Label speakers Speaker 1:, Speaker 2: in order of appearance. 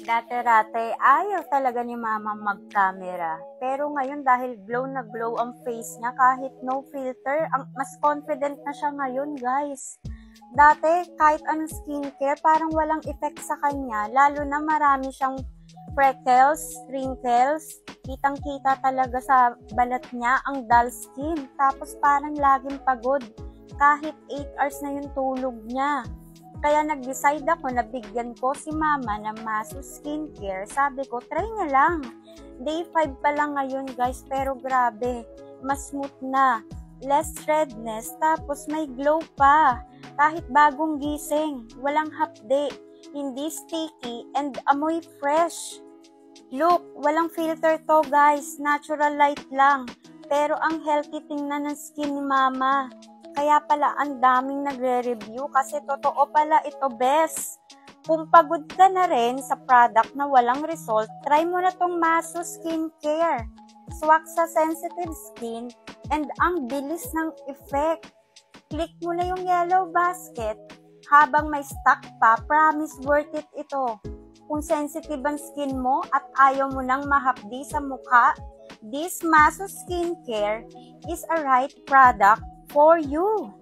Speaker 1: Dati-rate, ayaw talaga ni mama mag-camera. Pero ngayon dahil glow na glow ang face niya kahit no filter, mas confident na siya ngayon, guys. Dati, kahit anong skincare, parang walang effect sa kanya. Lalo na marami siyang freckles, wrinkles. Kitang-kita talaga sa balat niya ang dull skin. Tapos parang laging pagod. Kahit 8 hours na yung tulog niya. Kaya nag-decide ako na bigyan ko si mama ng Masu Skincare. Sabi ko, try niya lang. Day 5 pa lang ngayon, guys, pero grabe. Mas smooth na. Less redness, tapos may glow pa. Kahit bagong gising, walang hapde, hindi sticky, and amoy fresh. Look, walang filter to, guys. Natural light lang. Pero ang healthy tingnan ng skin ni mama. Kaya pala ang daming nagre-review kasi totoo pala ito, best. Kung pagod ka na rin sa product na walang result, try mo na tong Masu Skincare. Swak sa sensitive skin and ang bilis ng effect. Click mo na yung yellow basket. Habang may stock pa, promise worth it ito. Kung sensitive ang skin mo at ayaw mo nang mahapdi sa mukha, this Masu Skincare is a right product for you.